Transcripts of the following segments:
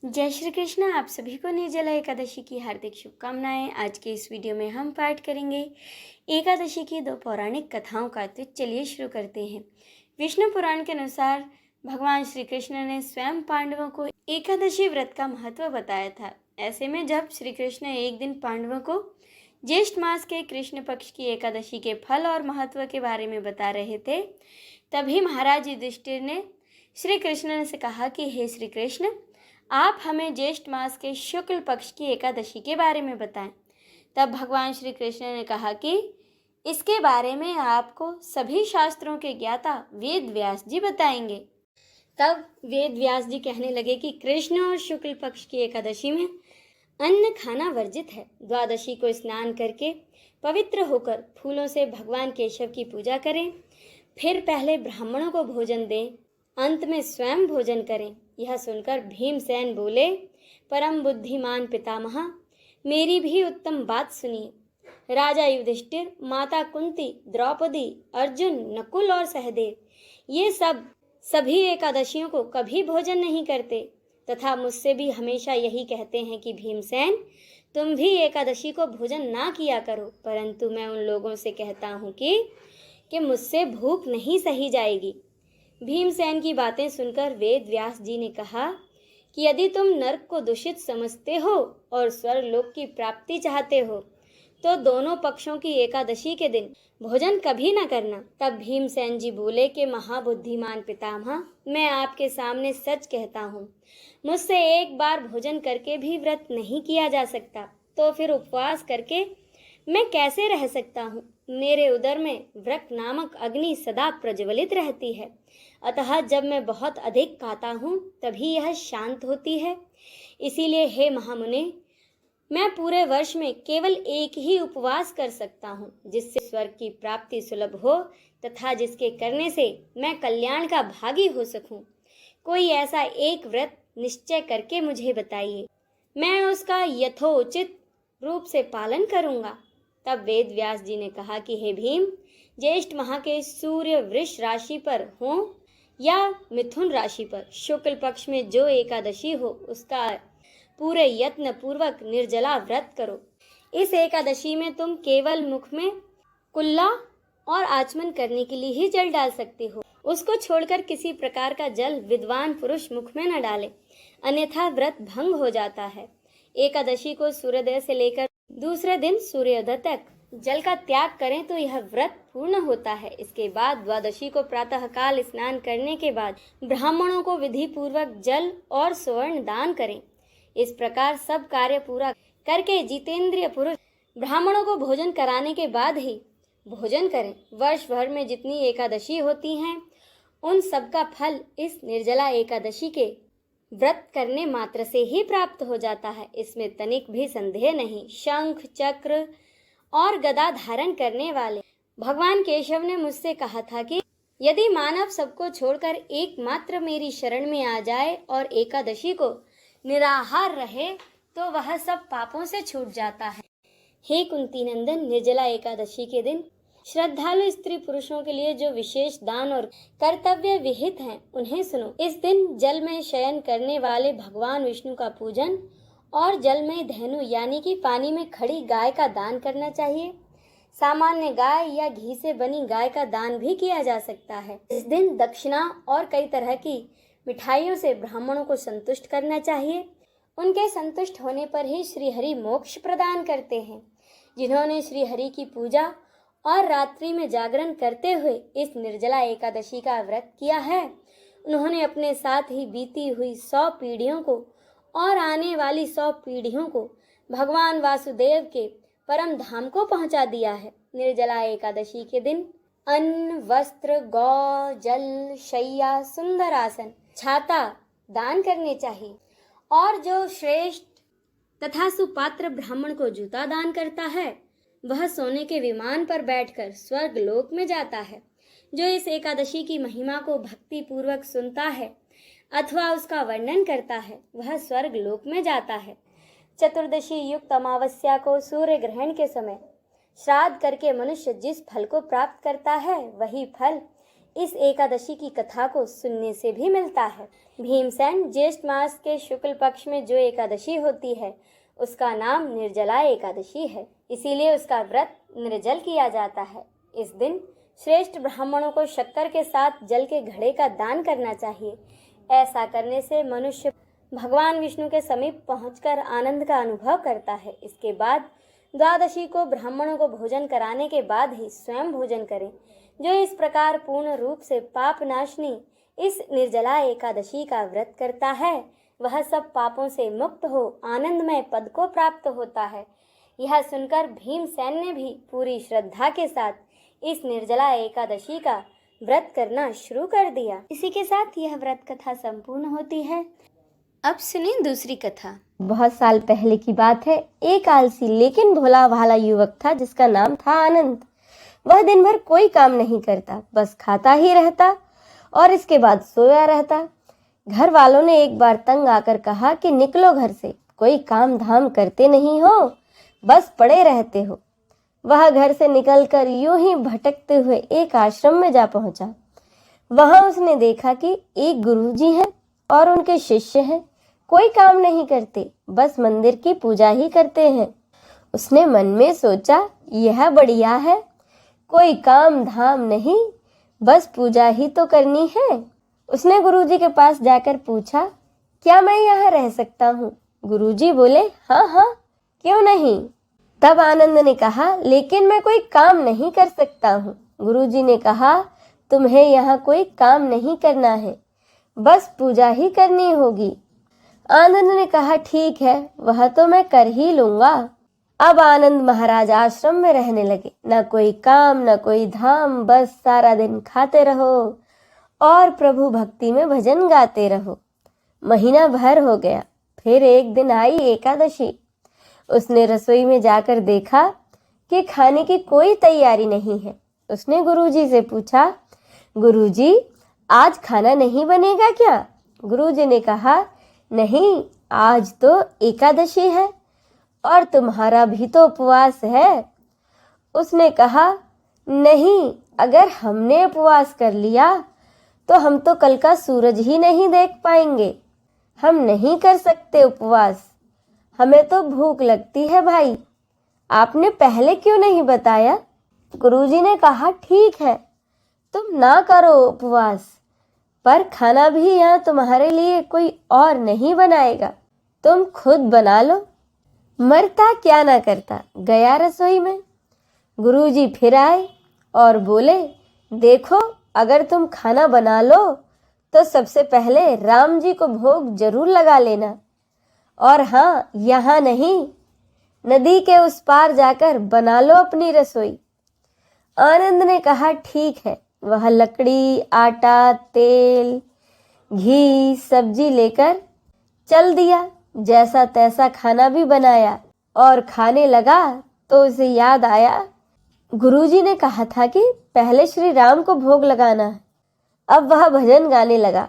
जय श्री कृष्ण। आप सभी को निर्जला एकादशी की हार्दिक शुभकामनाएं। आज के इस वीडियो में हम पाठ करेंगे एकादशी की दो पौराणिक कथाओं का। तो चलिए शुरू करते हैं। विष्णु पुराण के अनुसार भगवान श्री कृष्ण ने स्वयं पांडवों को एकादशी व्रत का महत्व बताया था। ऐसे में जब श्री कृष्ण एक दिन पांडवों को ज्येष्ठ मास के कृष्ण पक्ष की एकादशी के फल और महत्व के बारे में बता रहे थे, तभी महाराज युधिष्ठिर ने श्री कृष्ण से कहा कि हे श्री कृष्ण, आप हमें ज्येष्ठ मास के शुक्ल पक्ष की एकादशी के बारे में बताएं। तब भगवान श्री कृष्ण ने कहा कि इसके बारे में आपको सभी शास्त्रों के ज्ञाता वेद व्यास जी बताएंगे। तब वेद व्यास जी कहने लगे कि कृष्ण और शुक्ल पक्ष की एकादशी में अन्न खाना वर्जित है। द्वादशी को स्नान करके पवित्र होकर फूलों से भगवान केशव की पूजा करें, फिर पहले ब्राह्मणों को भोजन दें, अंत में स्वयं भोजन करें। यह सुनकर भीमसेन बोले, परम बुद्धिमान पितामह, मेरी भी उत्तम बात सुनिए। राजा युधिष्ठिर, माता कुंती, द्रौपदी, अर्जुन, नकुल और सहदेव ये सभी एकादशियों को कभी भोजन नहीं करते तथा मुझसे भी हमेशा यही कहते हैं कि भीमसेन, तुम भी एकादशी को भोजन ना किया करो। परंतु मैं उन लोगों से कहता हूँ कि मुझसे भूख नहीं सही जाएगी। भीमसेन की बातें सुनकर वेद व्यास जी ने कहा कि यदि तुम नरक को दूषित समझते हो और स्वर्गलोक की प्राप्ति चाहते हो तो दोनों पक्षों की एकादशी के दिन भोजन कभी न करना। तब भीमसेन जी बोले कि महाबुद्धिमान पितामह, मैं आपके सामने सच कहता हूँ, मुझसे एक बार भोजन करके भी व्रत नहीं किया जा सकता, तो फिर उपवास करके मैं कैसे रह सकता हूँ। मेरे उदर में व्रत नामक अग्नि सदा प्रज्वलित रहती है, अतः जब मैं बहुत अधिक खाता हूँ तभी यह शांत होती है। इसीलिए हे महामुने, मैं पूरे वर्ष में केवल एक ही उपवास कर सकता हूँ, जिससे स्वर्ग की प्राप्ति सुलभ हो तथा जिसके करने से मैं कल्याण का भागी हो सकूँ। कोई ऐसा एक व्रत निश्चय करके मुझे बताइए, मैं उसका यथोचित रूप से पालन करूँगा। तब वेद व्यास जी ने कहा कि हे भीम, ज्येष्ठ माह के सूर्य वृष राशि पर हो या मिथुन राशि पर शुक्ल पक्ष में जो एकादशी हो, उसका पूरे यत्न पूर्वक निर्जला व्रत करो। इस एकादशी में तुम केवल मुख में कुल्ला और आचमन करने के लिए ही जल डाल सकते हो। उसको छोड़कर किसी प्रकार का जल विद्वान पुरुष मुख में न डाले, अन्यथा व्रत भंग हो जाता है। एकादशी को सूर्योदय से लेकर दूसरे दिन सूर्योदय तक जल का त्याग करें तो यह व्रत पूर्ण होता है। इसके बाद द्वादशी को प्रातः काल स्नान करने के बाद ब्राह्मणों को विधि पूर्वक जल और स्वर्ण दान करें। इस प्रकार सब कार्य पूरा करके जितेंद्रिय पुरुष ब्राह्मणों को भोजन कराने के बाद ही भोजन करें। वर्ष भर में जितनी एकादशी होती हैं, उन सब का फल इस निर्जला एकादशी के व्रत करने मात्र से ही प्राप्त हो जाता है, इसमें तनिक भी संदेह नहीं। शंख, चक्र और गदा धारण करने वाले भगवान केशव ने मुझसे कहा था कि यदि मानव सबको छोड़कर एकमात्र मेरी शरण में आ जाए और एकादशी को निराहार रहे तो वह सब पापों से छूट जाता है। हे कुंती नंदन, निर्जला एकादशी के दिन श्रद्धालु स्त्री पुरुषों के लिए जो विशेष दान और कर्तव्य विहित हैं, उन्हें सुनो। इस दिन जल में शयन करने वाले भगवान विष्णु का पूजन और जल में धेनु यानी कि पानी में खड़ी गाय का दान करना चाहिए। सामान्य गाय या घी से बनी गाय का दान भी किया जा सकता है। इस दिन दक्षिणा और कई तरह की मिठाइयों से ब्राह्मणों को संतुष्ट करना चाहिए। उनके संतुष्ट होने पर ही श्रीहरि मोक्ष प्रदान करते हैं। जिन्होंने श्रीहरि की पूजा और रात्रि में जागरण करते हुए इस निर्जला एकादशी का व्रत किया है, उन्होंने अपने साथ ही बीती हुई 100 पीढ़ियों को और आने वाली 100 पीढ़ियों को भगवान वासुदेव के परम धाम को पहुंचा दिया है। निर्जला एकादशी के दिन अन्न, वस्त्र, गौ, जल, शैया, सुंदर आसन, छाता दान करने चाहिए और जो श्रेष्ठ तथा सुपात्र ब्राह्मण को जूता दान करता है, वह सोने के विमान पर बैठकर स्वर्ग लोक में जाता है। जो इस एकादशी की महिमा को भक्ति पूर्वक सुनता है अथवा उसका वर्णन करता है, वह स्वर्ग लोक में जाता है। चतुर्दशी युक्त अमावस्या को सूर्य ग्रहण के समय श्राद्ध करके मनुष्य जिस फल को प्राप्त करता है, वही फल इस एकादशी की कथा को सुनने से भी मिलता है। भीमसेन ज्येष्ठ मास के शुक्ल पक्ष में जो एकादशी होती है उसका नाम निर्जला एकादशी है, इसीलिए उसका व्रत निर्जल किया जाता है। इस दिन श्रेष्ठ ब्राह्मणों को शक्कर के साथ जल के घड़े का दान करना चाहिए। ऐसा करने से मनुष्य भगवान विष्णु के समीप पहुंचकर आनंद का अनुभव करता है। इसके बाद द्वादशी को ब्राह्मणों को भोजन कराने के बाद ही स्वयं भोजन करें। जो इस प्रकार पूर्ण रूप से पाप नाशनी इस निर्जला एकादशी का व्रत करता है वह सब पापों से मुक्त हो आनंदमय पद को प्राप्त होता है। यह सुनकर भीमसेन ने भी पूरी श्रद्धा के साथ इस निर्जला एकादशी का व्रत करना शुरू कर दिया। इसी के साथ यह व्रत कथा संपूर्ण होती है। अब सुनिए दूसरी कथा। बहुत साल पहले की बात है। एक आलसी लेकिन भोला भाला युवक था जिसका नाम था आनंद। वह दिन भर कोई काम नहीं करता, बस खाता ही रहता और इसके बाद सोया रहता। घर वालों ने एक बार तंग आकर कहा कि निकलो घर से, कोई काम धाम करते नहीं हो, बस पड़े रहते हो। वह घर से निकलकर यूं ही भटकते हुए एक आश्रम में जा पहुंचा। वहां उसने देखा कि एक गुरुजी हैं और उनके शिष्य हैं। कोई काम नहीं करते, बस मंदिर की पूजा ही करते हैं। उसने मन में सोचा, यह बढ़िया है, कोई काम धाम नहीं, बस पूजा ही तो करनी है। उसने गुरुजी के पास जाकर पूछा, क्या मैं यहाँ रह सकता हूँ? गुरुजी बोले, हाँ हाँ, क्यों नहीं। तब आनंद ने कहा, लेकिन मैं कोई काम नहीं कर सकता हूँ। गुरुजी ने कहा, तुम्हें यहाँ कोई काम नहीं करना है, बस पूजा ही करनी होगी। आनंद ने कहा, ठीक है, वह तो मैं कर ही लूंगा। अब आनंद महाराज आश्रम में रहने लगे। न कोई काम न कोई धाम, बस सारा दिन खाते रहो और प्रभु भक्ति में भजन गाते रहो। महीना भर हो गया। फिर एक दिन आई एकादशी। उसने रसोई में जाकर देखा कि खाने की कोई तैयारी नहीं है। उसने गुरुजी से पूछा, गुरुजी, आज खाना नहीं बनेगा क्या? गुरुजी ने कहा, नहीं, आज तो एकादशी है और तुम्हारा भी तो उपवास है। उसने कहा, नहीं, अगर हमने उपवास कर लिया तो हम तो कल का सूरज ही नहीं देख पाएंगे। हम नहीं कर सकते उपवास, हमें तो भूख लगती है भाई। आपने पहले क्यों नहीं बताया? गुरुजी ने कहा, ठीक है, तुम ना करो उपवास, पर खाना भी यहाँ तुम्हारे लिए कोई और नहीं बनाएगा, तुम खुद बना लो। मरता क्या ना करता, गया रसोई में। गुरुजी फिर आए और बोले, देखो, अगर तुम खाना बना लो तो सबसे पहले राम जी को भोग जरूर लगा लेना, और हाँ, यहाँ नहीं, नदी के उस पार जाकर बना लो अपनी रसोई। आनंद ने कहा, ठीक है। वह लकड़ी, आटा, तेल, घी, सब्जी लेकर चल दिया। जैसा तैसा खाना भी बनाया और खाने लगा तो उसे याद आया, गुरुजी ने कहा था कि पहले श्री राम को भोग लगाना है। अब वह भजन गाने लगा,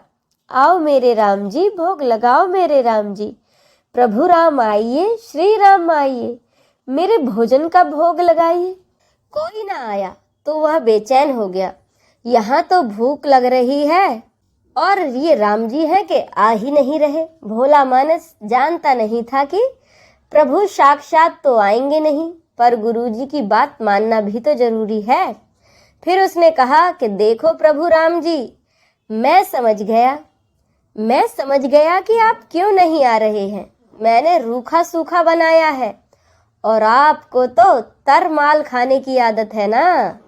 आओ मेरे राम जी, भोग लगाओ मेरे राम जी, प्रभु राम आइए, श्री राम आइए, मेरे भोजन का भोग लगाइए। कोई ना आया तो वह बेचैन हो गया। यहाँ तो भूख लग रही है और ये राम जी हैं कि आ ही नहीं रहे। भोला मानस जानता नहीं था कि प्रभु साक्षात तो आएंगे नहीं, पर गुरुजी की बात मानना भी तो जरूरी है। फिर उसने कहा कि देखो प्रभु राम जी, मैं समझ गया कि आप क्यों नहीं आ रहे हैं। मैंने रूखा सूखा बनाया है और आपको तो तरमाल खाने की आदत है ना,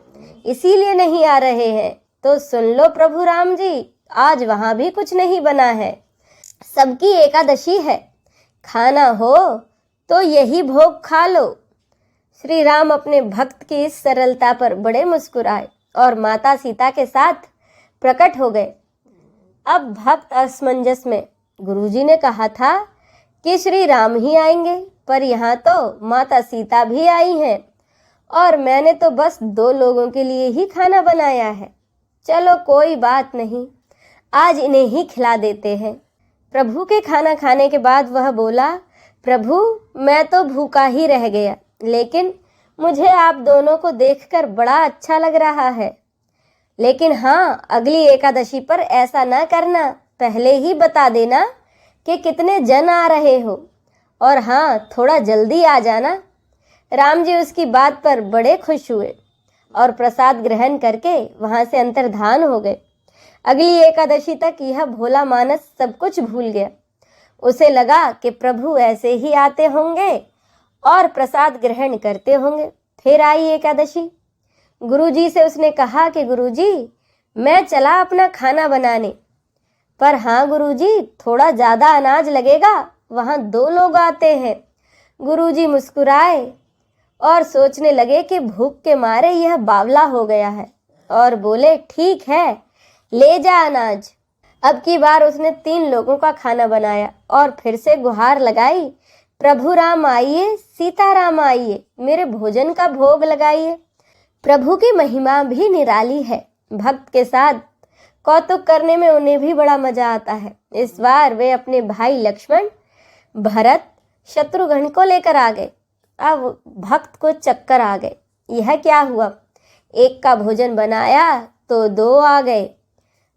इसीलिए नहीं आ रहे हैं। तो सुन लो प्रभु राम जी, आज वहां भी कुछ नहीं बना है। सबकी एकादशी है, खाना हो तो यही भोग खा लो। श्री राम अपने भक्त की इस सरलता पर बड़े मुस्कुराए और माता सीता के साथ प्रकट हो गए। अब भक्त असमंजस में। गुरुजी ने कहा था कि श्री राम ही आएंगे, पर यहाँ तो माता सीता भी आई हैं और मैंने तो बस 2 लोगों के लिए ही खाना बनाया है। चलो कोई बात नहीं, आज इन्हें ही खिला देते हैं। प्रभु के खाना खाने के बाद वह बोला, प्रभु, मैं तो भूखा ही रह गया, लेकिन मुझे आप दोनों को देखकर बड़ा अच्छा लग रहा है। लेकिन हाँ, अगली एकादशी पर ऐसा ना करना, पहले ही बता देना कि कितने जन आ रहे हो, और हाँ, थोड़ा जल्दी आ जाना। राम जी उसकी बात पर बड़े खुश हुए और प्रसाद ग्रहण करके वहां से अंतर्धान हो गए। अगली एकादशी तक यह भोला मानस सब कुछ भूल गया। उसे लगा कि प्रभु ऐसे ही आते होंगे और प्रसाद ग्रहण करते होंगे। फिर आई एकादशी। गुरुजी से उसने कहा कि गुरुजी, मैं चला अपना खाना बनाने। पर हाँ गुरुजी, थोड़ा ज्यादा अनाज लगेगा, वहां 2 लोग आते हैं। गुरुजी मुस्कुराए और सोचने लगे कि भूख के मारे यह बावला हो गया है, और बोले, ठीक है, ले जा अनाज। अब की बार उसने 3 लोगों का खाना बनाया और फिर से गुहार लगाई, प्रभु राम आइए, सीताराम आइए, मेरे भोजन का भोग लगाइए। प्रभु की महिमा भी निराली है। भक्त के साथ कौतुक करने में उन्हें भी बड़ा मजा आता है। इस बार वे अपने भाई लक्ष्मण, भरत, शत्रुघ्न को लेकर आ गए। अब भक्त को चक्कर आ गए। यह क्या हुआ? एक का भोजन बनाया तो 2 आ गए।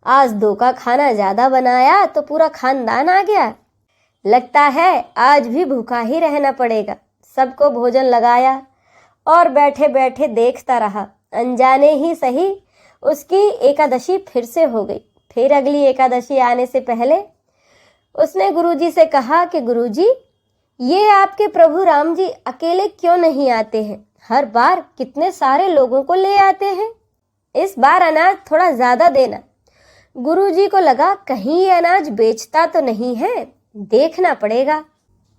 आज 2 का खाना ज्यादा बनाया तो पूरा खानदान आ गया। लगता है आज भी भूखा ही रहना पड़ेगा। सबको भोजन लगाया और बैठे बैठे देखता रहा। अनजाने ही सही उसकी एकादशी फिर से हो गई। फिर अगली एकादशी आने से पहले उसने गुरुजी से कहा कि गुरुजी, ये आपके प्रभु राम जी अकेले क्यों नहीं आते हैं? हर बार कितने सारे लोगों को ले आते हैं। इस बार अनाज थोड़ा ज्यादा देना। गुरुजी को लगा कहीं ये अनाज बेचता तो नहीं है, देखना पड़ेगा।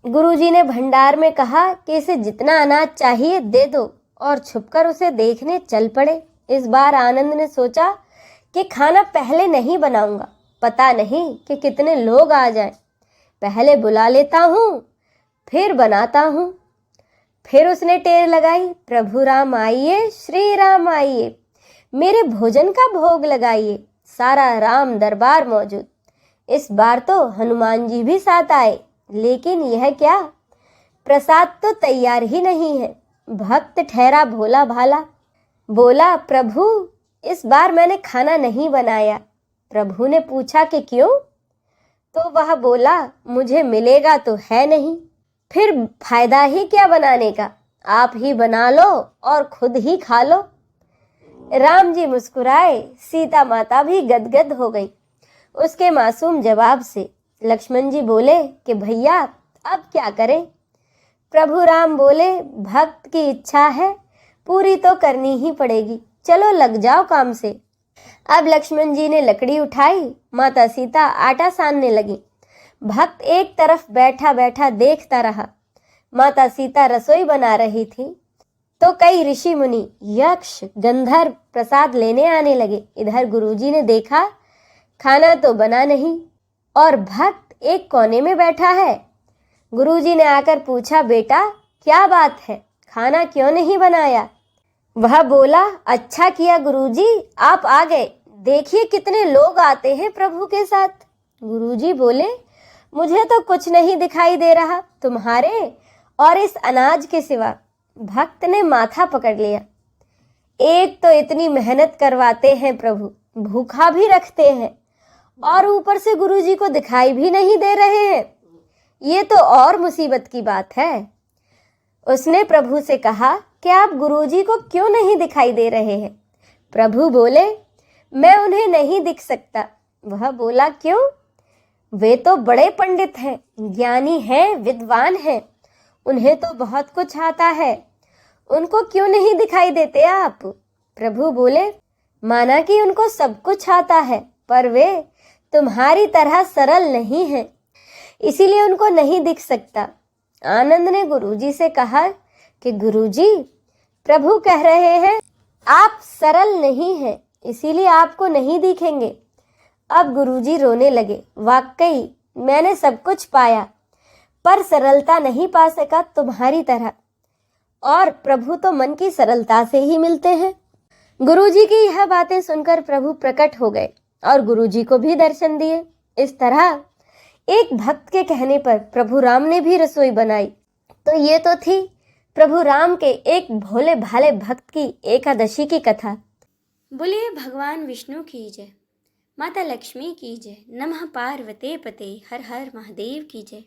गुरुजी ने भंडार में कहा कि इसे जितना अनाज चाहिए दे दो, और छुपकर उसे देखने चल पड़े। इस बार आनंद ने सोचा कि खाना पहले नहीं बनाऊंगा, पता नहीं कि कितने लोग आ जाएं। पहले बुला लेता हूँ, फिर बनाता हूँ। फिर उसने टेर लगाई, प्रभु राम आइए, श्री राम आइए, मेरे भोजन का भोग लगाइए। सारा राम दरबार मौजूद। इस बार तो हनुमान जी भी साथ आए, लेकिन यह क्या, प्रसाद तो तैयार ही नहीं है। भक्त ठहरा भोला भाला, बोला, प्रभु इस बार मैंने खाना नहीं बनाया। प्रभु ने पूछा कि क्यों? तो वह बोला, मुझे मिलेगा तो है नहीं, फिर फायदा ही क्या बनाने का, आप ही बना लो और खुद ही खा लो। राम जी मुस्कुराए, सीता माता भी गदगद हो गई उसके मासूम जवाब से। लक्ष्मण जी बोले कि भैया अब क्या करें? प्रभु राम बोले, भक्त की इच्छा है, पूरी तो करनी ही पड़ेगी, चलो लग जाओ काम से। अब लक्ष्मण जी ने लकड़ी उठाई, माता सीता आटा सानने लगी। भक्त एक तरफ बैठा बैठा देखता रहा। माता सीता रसोई बना रही थी तो कई ऋषि मुनि, यक्ष, गंधर्व प्रसाद लेने आने लगे। इधर गुरुजी ने देखा खाना तो बना नहीं और भक्त एक कोने में बैठा है। गुरुजी ने आकर पूछा, बेटा क्या बात है, खाना क्यों नहीं बनाया? वह बोला, अच्छा किया गुरुजी आप आ गए, देखिए कितने लोग आते हैं प्रभु के साथ। गुरुजी बोले, मुझे तो कुछ नहीं दिखाई दे रहा तुम्हारे और इस अनाज के सिवा। भक्त ने माथा पकड़ लिया। एक तो इतनी मेहनत करवाते हैं प्रभु, भूखा भी रखते हैं, और ऊपर से गुरुजी को दिखाई भी नहीं दे रहे हैं, ये तो और मुसीबत की बात है। उसने प्रभु से कहा कि आप गुरुजी को क्यों नहीं दिखाई दे रहे हैं? प्रभु बोले, मैं उन्हें नहीं दिख सकता। वह बोला, क्यों? वे तो बड़े पंडित हैं, ज्ञानी हैं, विद्वान हैं, उन्हें तो बहुत कुछ आता है, उनको क्यों नहीं दिखाई देते आप? प्रभु बोले, माना कि उनको सब कुछ आता है, पर वे तुम्हारी तरह सरल नहीं हैं, इसीलिए उनको नहीं दिख सकता। आनंद ने गुरुजी से कहा कि गुरुजी, प्रभु कह रहे हैं आप सरल नहीं हैं, इसीलिए आपको नहीं दिखेंगे। अब गुरुजी रोने लगे। वाकई मैंने सब कुछ पाया, पर सरलता नहीं पा सका तुम्हारी तरह, और प्रभु तो मन की सरलता से ही मिलते हैं। गुरुजी की यह बातें सुनकर प्रभु प्रकट हो गए और गुरुजी को भी दर्शन दिए। इस तरह एक भक्त के कहने पर प्रभु राम ने भी रसोई बनाई। तो ये तो थी प्रभु राम के एक भोले भाले भक्त की एकादशी की कथा। बोलिए भगवान विष्णु की जय, माता लक्ष्मी की जय, नमः पार्वते पते, हर हर महादेव की जय।